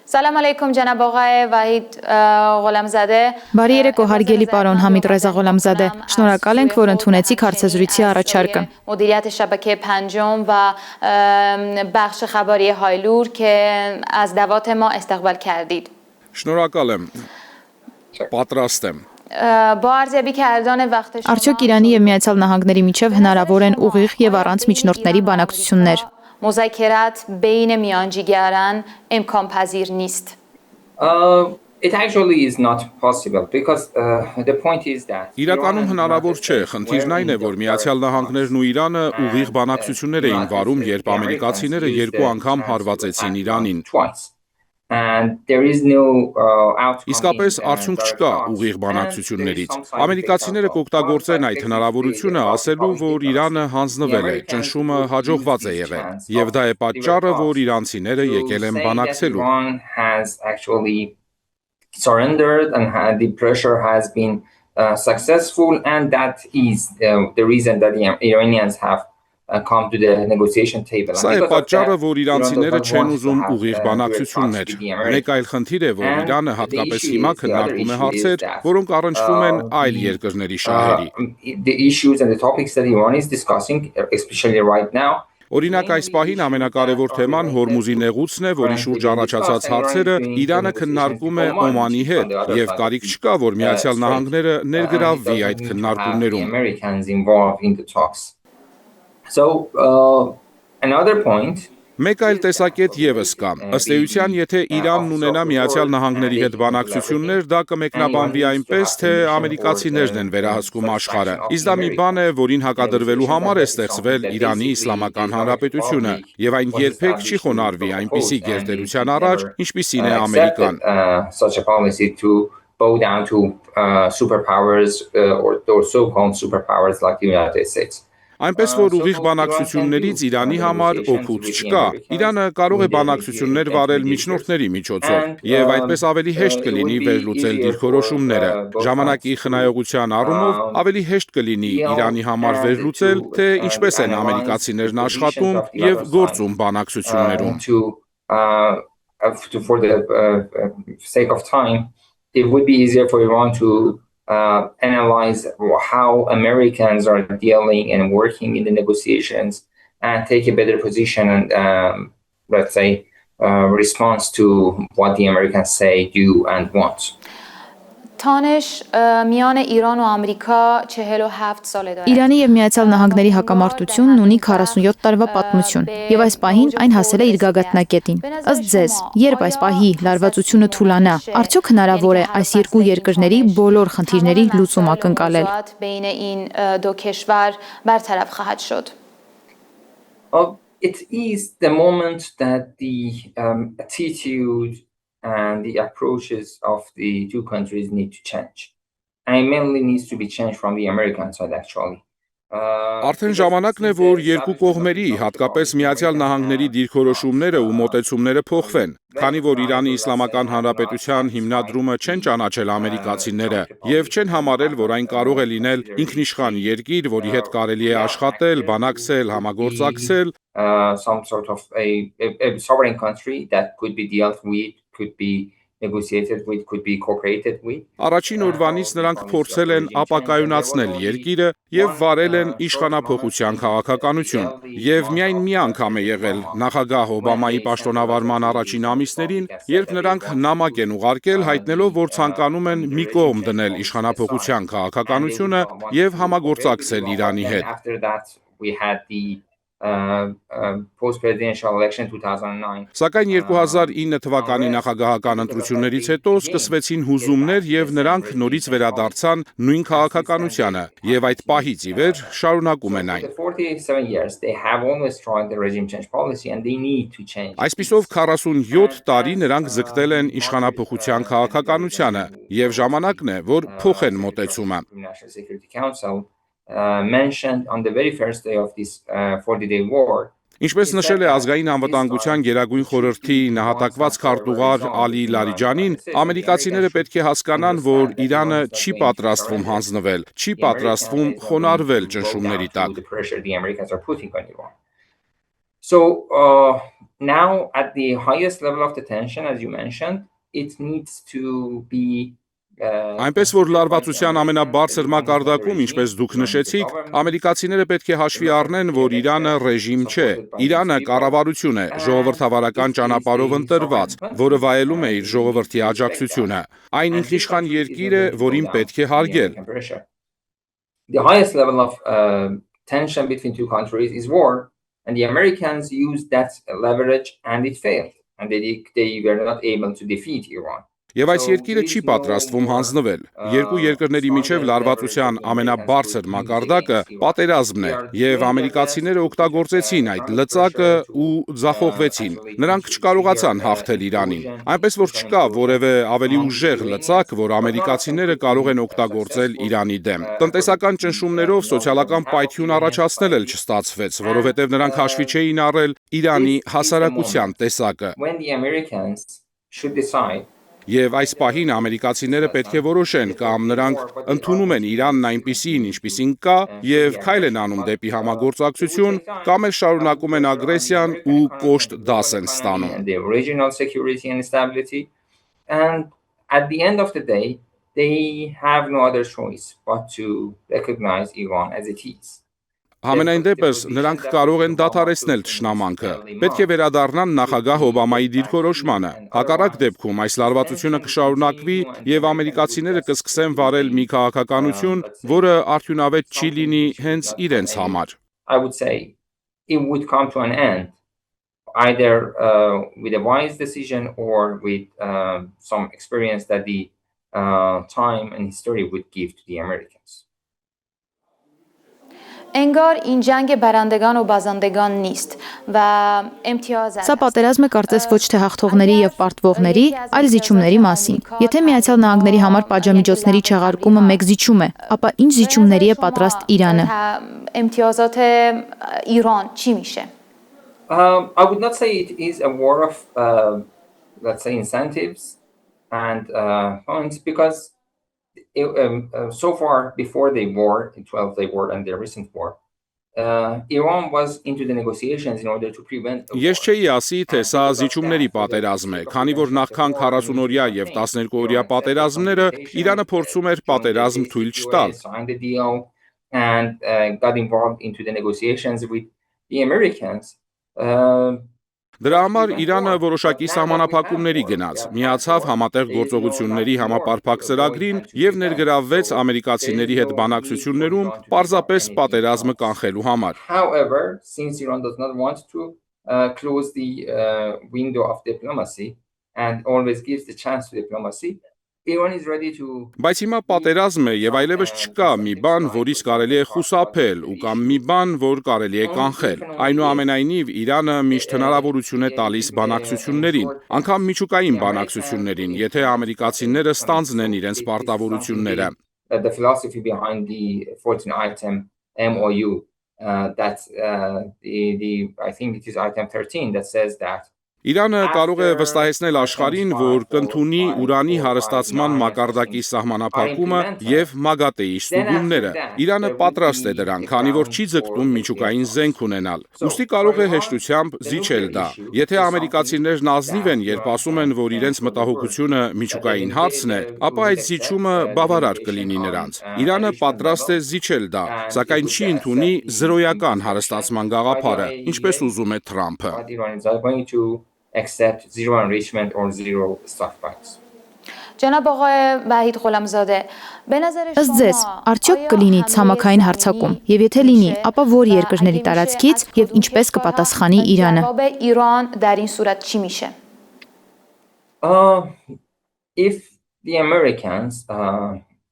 Salam alaikum Janab Oghay Vahid Gholamzadeh. Բարի երեկո հարգելի պարոն Համիդ Ռեզա Ղոլամզադե, շնորհակալ ենք, որ ընդունեցիք հարցազրույցի առաջարկը։ مدیریت شبکه پنجم و بخش خبری هایلور که از دعوت ما استقبال کردید. Շնորհակալ եմ։ Պատրաստ եմ։ با ارزیابی کردن وقت شما Արդյոք Իրանի եւ Միացյալ Նահանգների միջև հնարավոր են ուղիղ եւ առանց միջնորդների բանակցություններ։ مذاکرات بین میانجیگران امکان پذیر نیست. It actually is not possible because the point is that Իրականում հնարավոր չէ, խնդիրն այն է, որ Միացյալ Նահանգներն ու Իրանը ուղիղ բանակցություններ էին վարում, երբ ամերիկացիները երկու անգամ հարվածեցին Իրանին։ and there is no outcome. Իսկապես արդյունք չկա ուղիղ բանակցություններից։ Ամերիկացիները կօգտագործեն այդ հնարավորությունը ասելու, որ Իրանը հանձնվել է, ճնշումը հաջողված է եղել, եւ դա է պատճառը, որ իրանցիները եկել են բանակցելու։ Iran has actually surrendered and the pressure has been successful, and that is the reason that the Iranians have come to the negotiation table. Սա է պատճառը, որ իրանցիները չեն ուզում ուղիղ բանակցություններ։ Մեկ այլ խնդիր է, որ Իրանը հատկապես հիմա քննարկում է հարցեր, որոնք առնչվում են այլ երկրների շահերի։ The issues and the topics that Iran is discussing, especially right now, Օրինակ այս պահին ամենակարևոր թեման Հորմուզի նեղուցն է, որի շուրջ առաջացած հարցերը Իրանը քննարկում է Օմանի հետ, եւ կարիք չկա, որ Միացյալ Նահանգները ներգրավվի այդ քննարկումներում։ So another point. Մեկ այլ տեսակետ եւս կա։ Ըստ էության, եթե Իրանն ունենա Միացյալ Նահանգների հետ բանակցություններ, դա կմեկնաբանվի այնպես, թե ամերիկացիներն են վերահսկում աշխարհը։ Իսկ դա մի բան է, որին հակադրվելու համար է ստեղծվել Իրանի Իսլամական Հանրապետությունը, եւ այն երբեք չի խոնարհվի այնպիսի գերտերության առաջ, ինչպիսին է Ամերիկան։ Such a policy to bow down to superpowers or so-called superpowers like the United States. Այնպես որ ուղիղ բանակցություններից Իրանի համար օգուտ չկա։ Իրանը կարող է բանակցություններ վարել միջնորդների միջոցով, եւ այդպես ավելի հեշտ կլինի վերլուծել դիրքորոշումները։ Ժամանակի խնայողության առումով ավելի հեշտ կլինի Իրանի համար վերլուծել, թե ինչպես են ամերիկացիներն աշխատում եւ գործում բանակցություններում։ For the sake of time, it would be easier for Iran to analyze how Americans are dealing and working in the negotiations and take a better position and let's say response to what the Americans say, do and want. تانش میان ایران و آمریکا 47 ساله داره. Իրանի եւ Միացյալ Նահանգների հակամարտությունն ունի 47 տարվա պատմություն, եւ այս պահին այն հասել է իր գագաթնակետին։ Ըստ ձեզ, երբ այս պահի լարվածությունը թուլանա, արդյոք հնարավոր է այս երկու երկրների բոլոր խնդիրների լուծում ակնկալել։ بین این دو کشور برطرف خواهد شد. It is the moment that the attitude and the approaches of the two countries need to change. And mainly needs to be changed from the American side actually. Արդեն ժամանակն է, որ երկու կողմերի, հատկապես Միացյալ Նահանգների դիրքորոշումները ու մոտեցումները փոխվեն, քանի որ Իրանի Իսլամական Հանրապետության հիմնադրումը չեն ճանաչել ամերիկացիները եւ չեն համարել, որ այն կարող է լինել ինքնիշխան երկիր, որի հետ կարելի է աշխատել, բանակցել, համագործակցել, some sort of a sovereign country that could be dealt with, could be negotiated with, could be cooperated with. Առաջին օրվանից նրանք փորձել են ապակայունացնել երկիրը եւ վարել են իշխանափոխության քաղաքականություն։ Եվ միայն մի անգամ է եղել նախագահ Օբամայի պաշտոնավարման առաջին ամիսներին, երբ նրանք նամակ են ուղարկել հայտնելով, որ ցանկանում են մի կողմ դնել իշխանափոխության քաղաքականությունը եւ համագործակցել Իրանի հետ։ After that we had the post-presidential election 2009. Սակայն 2009 թվականի նախագահական ընտրություններից հետո սկսվեցին հուզումներ եւ նրանք նորից վերադարձան նույն քաղաքականությանը եւ այդ պահից ի վեր շարունակում են այն։ 47 years they have always tried the regime change policy and they need to change. Այսպիսով 47 տարի նրանք ձգտել են իշխանափոխության քաղաքականությանը եւ ժամանակն է, որ փոխեն մոտեցումը։ National Security Council mentioned on the very first day of this 40-day war. Ինչպես նշել է ազգային անվտանգության գերագույն խորհրդի նահատակված քարտուղար Ալի Լարիջանին, ամերիկացիները պետք է հասկանան, որ Իրանը չի պատրաստվում հանձնվել, չի պատրաստվում խոնարհվել ճնշումների տակ։ So now at the highest level of the tension, as you mentioned, it needs to be Այնպես որ լարվածության ամենաբարձր մակարդակում, ինչպես դուք նշեցիք, ամերիկացիները պետք է հաշվի առնեն, որ Իրանը ռեժիմ չէ։ Իրանը կառավարություն է, ժողովրդավարական ճանապարհով ընտրված, որը վայելում է իր ժողովրդի աջակցությունը։ Այն ինքնիշխան երկիր է, որին պետք է հարգել։ The highest level of tension between two countries is war, and the Americans used that leverage and it failed, and they were not able to defeat Iran. Եվ այս երկիրը չի պատրաստվում հանձնվել։ Երկու երկրների միջև լարվածության ամենաբարձր մակարդակը պատերազմն է, եւ ամերիկացիները օգտագործեցին այդ լծակը ու ձախողվեցին։ Նրանք չկարողացան հաղթել Իրանին։ Այնպես որ չկա որևէ ավելի ուժեղ լծակ, որ ամերիկացիները կարող են օգտագործել Իրանի դեմ։ Տնտեսական ճնշումներով սոցիալական պայթյուն առաջացնել էլ չստացվեց, որովհետեւ նրանք հաշվի չէին առել Իրանի հասարակության տեսակը։ Եվ այս պահին ամերիկացիները պետք է որոշեն կամ նրանք ընդունում են Իրանն այնպիսին, ինչպիսին կա, եւ քայլ են անում դեպի համագործակցություն, կամ էլ շարունակում են ագրեսիան ու կոշտ դաս են ստանում։ And at the end of the day, they have no other choice but to recognize Iran as it is. Համենայն դեպս նրանք կարող են դադարեցնել թշնամանքը։ Պետք է վերադառնան նախագահ Օբամայի դիրքորոշմանը։ Հակառակ դեպքում այս լարվածությունը կշարունակվի եւ ամերիկացիները կսկսեն վարել մի քաղաքականություն, որը արդյունավետ չի լինի հենց իրենց համար։ I would say it would come to an end either with a wise decision or with some experience that the time and history would give to the Americans. انگار این جنگ برندگان و بازندگان نیست و امتیاز Սա պատերազմ է կարծես ոչ թե հաղթողների եւ պարտվողների, այլ զիջումների մասին։ Եթե Միացյալ Նահանգների համար պատժամիջոցների չեղարկումը մեկ զիջում է, ապա ինչ զիջումների է պատրաստ Իրանը։ امتیازات ایران چی میشه؟ I would not say it is a war of let's say incentives and points because so far before the war, the 12-day war and the recent war, Iran was into the negotiations in order to prevent Ես չէի ասի, թե սա զիջումների պատերազմ է, քանի որ նախքան 40-օրյա եւ 12-օրյա պատերազմները Իրանը փորձում էր պատերազմ թույլ չտալ։ Signed the deal and got involved into the negotiations with the Americans. Դրա համար Իրանը որոշակի սահմանափակումների գնաց, միացավ համատեղ գործողությունների համապարփակ ծրագրին եւ ներգրավվեց ամերիկացիների հետ բանակցություններում պարզապես պատերազմը կանխելու համար։ However, since Iran does not want to close the window of diplomacy and always gives the chance to diplomacy, Iran is ready to Բայց հիմա պատերազմ է եւ այլևս չկա մի բան, որից կարելի է խուսափել ու կամ մի բան, որ կարելի է կանխել։ Այնուամենայնիվ Իրանը միշտ հնարավորություն է տալիս բանակցություններին, անգամ միջուկային բանակցություններին, եթե ամերիկացիները ստանձնեն իրենց պարտավորությունները։ The philosophy behind the 14-item MOU that's I think it is item 13 that says that Իրանը կարող է վստահեցնել աշխարհին, որ կընդունի ուրանի հարստացման մակարդակի սահմանափակումը եւ մագատեի ստուգումները։ Իրանը պատրաստ է դրան, քանի որ չի ձգտում միջուկային զենք ունենալ։ Ուստի կարող է հեշտությամբ զիջել դա։ Եթե ամերիկացիներն ազնիվ են, երբ ասում են, որ իրենց մտահոգությունը միջուկային հարցն է, ապա այդ զիջումը բավարար կլինի նրանց։ Իրանը պատրաստ է զիջել դա, սակայն չի ընդունի զրոյական հարստացման գաղափարը, ինչպես ուզում է Թրամփը։ Accept zero enrichment or zero stockpiles. جناب آقای وحید غلامزاده به نظر Ըստ ձեզ, արդյոք կլինի ցամաքային հարձակում, եւ եթե լինի, ապա որ երկրների տարածքից եւ ինչպես կպատասխանի Իրանը։ ایران در این صورت چی میشه؟ If the Americans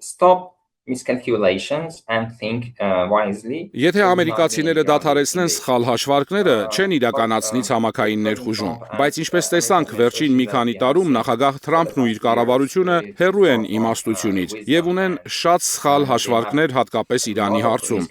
stop miscalculations and think wisely. Եթե ամերիկացիները դադարեցնեն սխալ հաշվարկները, չեն իրականացնի ցամաքային ներխուժում, բայց ինչպես տեսանք վերջին մի քանի տարում նախագահ Թրամփն ու իր կառավարությունը հեռու են իմաստությունից եւ ունեն շատ սխալ հաշվարկներ հատկապես Իրանի հարցում։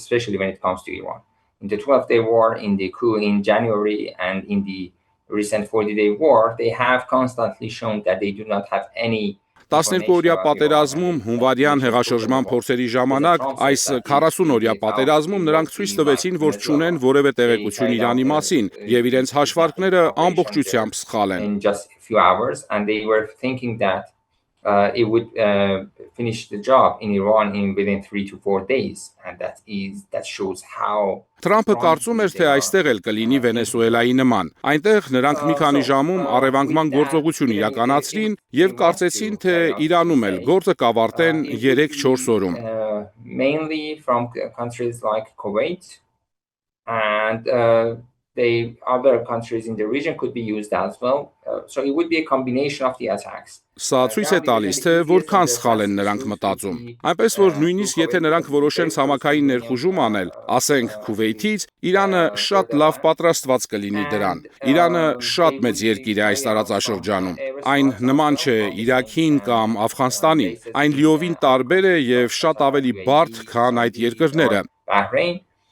Especially when it comes to Iran. In the 12-day war, in the coup in January and in the recent 40-day war, they have constantly shown that they do not have any 12-օրյա պատերազմում հունվարյան հեղաշրջման փորձերի ժամանակ այս 40-օրյա պատերազմում նրանք ցույց տվեցին, որ չունեն որևէ տեղեկություն Իրանի մասին եւ իրենց հաշվարկները ամբողջությամբ սխալ են։ It would finish the job in Iran within 3 to 4 days, and that shows how. Թրամփը կարծում էր, թե այստեղ էլ կլինի Վենեսուելայի նման։ Այնտեղ նրանք մի քանի ժամում առևանգման գործողություն իրականացրին եւ կարծեցին, թե Իրանում էլ գործը կավարտեն 3-4 օրում։ Mainly from countries like Kuwait and the other countries in the region could be used as well. So it would be a combination of the attacks. Սա ցույց է տալիս, թե որքան սխալ են նրանք մտածում։ Այնպես որ նույնիսկ եթե նրանք որոշեն ցամաքային ներխուժում անել, ասենք Քուվեյթից, Իրանը շատ լավ պատրաստված կլինի դրան։ Իրանը շատ մեծ երկիր է այս տարածաշրջանում։ Այն նման չէ Իրաքին կամ Աֆղանստանին։ Այն լիովին տարբեր է եւ շատ ավելի բարդ, քան այդ երկրները։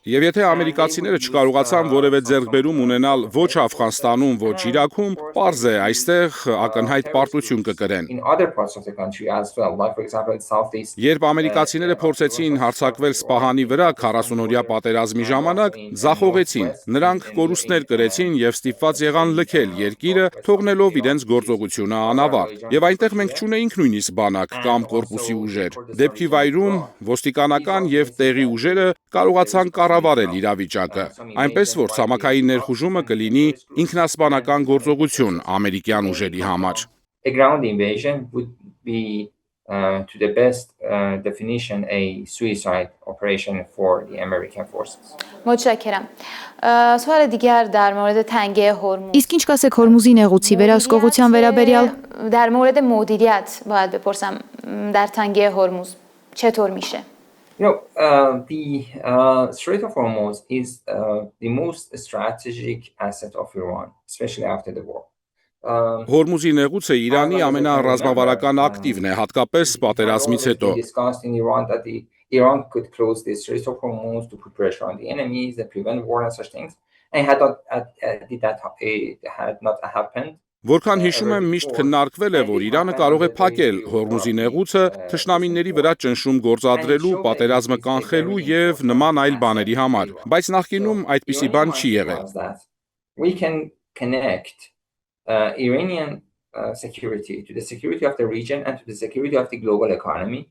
Եվ եթե ամերիկացիները չկարողացան որևէ ձեռքբերում ունենալ ոչ Աֆղանստանում, ոչ Իրաքում, պարզ է, այստեղ ակնհայտ պարտություն կկրեն։ Երբ ամերիկացիները փորձեցին հարձակվել Սպահանի վրա 40-օրյա պատերազմի ժամանակ, ձախողեցին։ Նրանք կորուստներ կրեցին եւ ստիպված եղան լքել երկիրը, թողնելով իրենց գործողությունը անավարտ։ Եվ այնտեղ մենք չունեինք նույնիսկ բանակ կամ կորպուսի ուժեր։ Դեպքի վայրում ոստիկանական եւ տեղի ուժերը կարողացան կառավարել իրավիճակը, այնպես որ ցամաքային ներխուժումը կլինի ինքնասպանական գործողություն ամերիկյան ուժերի համար։ A ground invasion would be to the best definition a suicide operation for the American forces. متشکرم. سوال دیگر در مورد تنگه هرمز. Իսկ ինչ կասեք Հորմուզի նեղուցի վերահսկողության վերաբերյալ? در مورد مدیریت باید بپرسم در تنگه هرمز چطور میشه؟ The Strait of Hormuz is the most strategic asset of Iran, especially after the war. Հորմուզի նեղուցը Իրանի ամենառազմավարական ակտիվն է, հատկապես պատերազմից հետո։ Iran could close the Strait of Hormuz to put pressure on the enemies, to prevent war and such things. And had not happened. Որքան հիշում եմ, միշտ քննարկվել է, որ Իրանը կարող է փակել Հորմուզի նեղուցը թշնամիների վրա ճնշում գործադրելու, պատերազմը կանխելու եւ նման այլ բաների համար, բայց նախկինում այդպիսի բան չի եղել։ We can connect Iranian security to the security of the region and to the security of the global economy,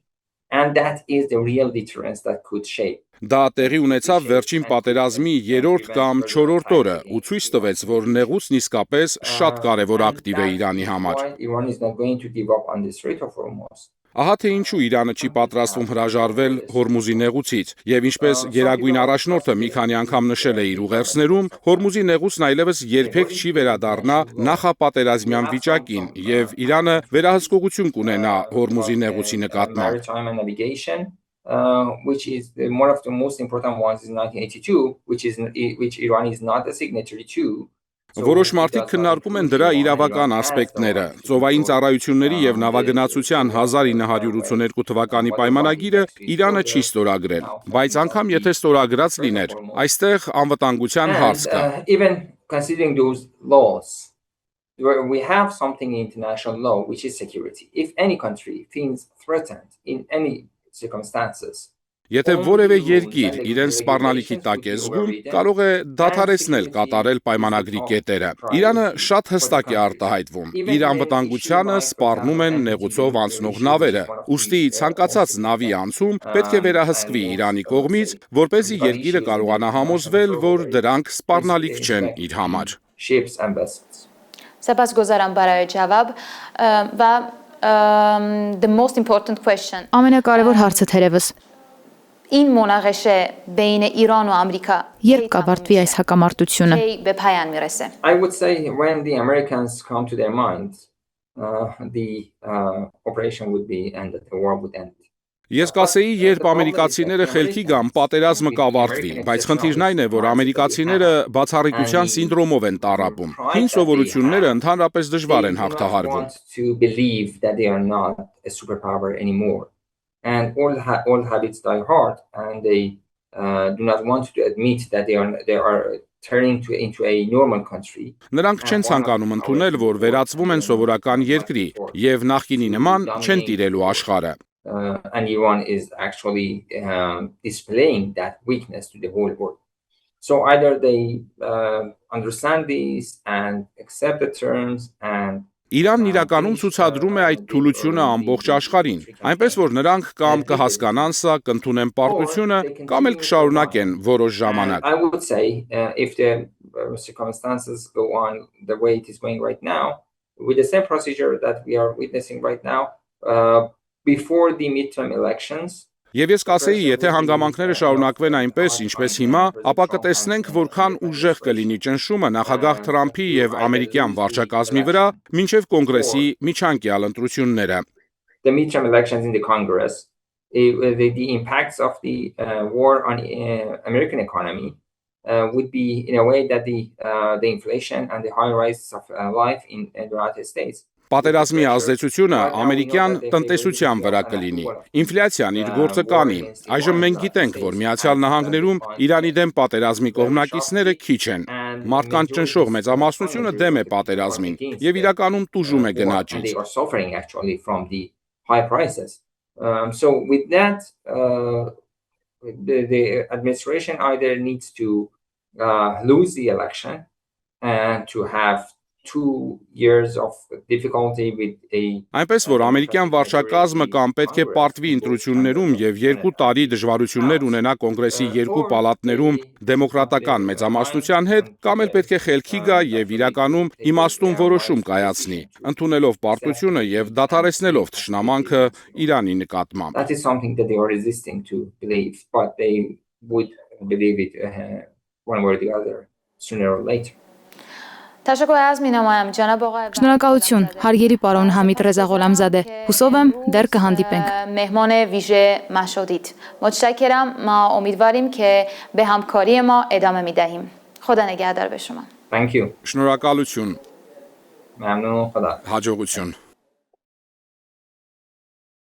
and that is the real deterrence that could shape. Դա տեղի ունեցավ վերջին պատերազմի 3-րդ կամ 4-րդ օրը ու ցույց տվեց, որ նեղուցն իսկապես շատ կարևոր ակտիվ է Իրանի համար։ Ահա թե ինչու Իրանը չի պատրաստվում հրաժարվել Հորմուզի նեղուցից, եւ ինչպես Գերագույն առաջնորդը մի քանի անգամ նշել է իր ուղերձներում, Հորմուզի նեղուցն այլևս երբեք չի վերադառնա նախապատերազմյան վիճակին, եւ Իրանը վերահսկողություն կունենա Հորմուզի նեղուցի նկատմամբ։ Which is one of the most important ones in 1982, which Iran is not a signatory to. Որոշ մարդիկ քննարկում են դրա իրավական ասպեկտները։ Ծովային ծառայությունների եւ նավագնացության 1982 թվականի պայմանագիրը Իրանը չի ստորագրել, բայց անգամ եթե ստորագրած լիներ, այստեղ անվտանգության հարց կա։ Even considering those laws, we have something in international law which is security. If any country feels threatened in any circumstances. Եթե որևէ երկիր իրեն սպառնալիքի տակ է զգում, կարող է դադարեցնել կատարել պայմանագրի կետերը։ Իրանը շատ հստակ է արտահայտվում։ Իր անվտանգությանը սպառնում են նեղուցով անցնող նավերը։ Ուստի ցանկացած նավի անցում պետք է վերահսկվի Իրանի կողմից, որպեսզի երկիրը կարողանա համոզվել, որ դրանք սպառնալիք չեն իր համար։ سپاسگزارم برای جواب و the most important question. Ամենակարևոր հարցը թերևս این مناقشه بین ایران و آمریکا երբ կավարտվի այս հակամարտությունը։ به پایان میرسه. I would say when the Americans come to their mind, the operation would be ended, the war would end. Ես կասեի, երբ ամերիկացիները խելքի գան, պատերազմը կավարտվի, բայց խնդիրն այն է, որ ամերիկացիները բացառիկության սինդրոմով են տառապում։ Հին սովորությունները ընդհանրապես դժվար են հաղթահարվում։ And all habits die hard, and they do not want to admit that they are turning into a normal country. Նրանք չեն ցանկանում ընդունել, որ վերածվում են սովորական երկրի եւ նախկինի նման չեն տիրելու աշխարհը։ And Iran is actually displaying that weakness to the whole world. So either they understand this and accept the terms and Իրանն իրականում ցուցադրում է այդ թուլությունը ամբողջ աշխարհին, այնպես որ նրանք կամ կհասկանան սա, կընդունեն պարտությունը, կամ էլ կշարունակեն որոշ ժամանակ։ I would say if the circumstances go on the way it is going right now, with the same procedure that we are witnessing right now, before the midterm elections. Եվ ես կասեի, եթե հանգամանքները շարունակվեն այնպես, ինչպես հիմա, ապա կտեսնենք, որքան ուժեղ կլինի ճնշումը նախագահ Թրամփի եւ ամերիկյան վարչակազմի վրա մինչեւ կոնգրեսի միջանկյալ ընտրությունները։ The midterm elections in the Congress, the impacts of the war on American economy would be in a way that the inflation and the high rise of life in the United States. Պատերազմի ազդեցությունը ամերիկյան տնտեսության վրա կլինի։ Ինֆլյացիան իր գործը կանի։ Այժմ մենք գիտենք, որ Միացյալ Նահանգներում Իրանի դեմ պատերազմի կողմնակիցները քիչ են։ Մարդկանց ճնշող մեծամասնությունը դեմ է պատերազմին եւ իրականում տուժում է գնաճից։ So with that, the administration either needs to lose the election and to have 2 years of difficulty with a Այնպես որ ամերիկյան վարչակազմը կամ պետք է պարտվի ընտրություններում եւ 2 տարի դժվարություններ ունենա կոնգրեսի 2 պալատներում դեմոկրատական մեծամասնության հետ, կամ էլ պետք է խելքի գա եւ իրականում իմաստուն որոշում կայացնի, ընդունելով պարտությունը եւ դադարեցնելով թշնամանքը Իրանի նկատմամբ։ That is something that they are resisting to believe, but they would believe it one way or the other sooner or later. Շնորհակալություն, հարգելի պարոն Համիդ Ռեզա Ղոլամզադե, հուսով եմ դեռ կհանդիպենք։ مهمان ویژه ما شدید. متشکرم. ما امیدواریم که به همکاری ما ادامه میدهیم. خدا نگهدار به شما. Thank you. Շնորհակալություն, ممنون. خدا. հաջողություն։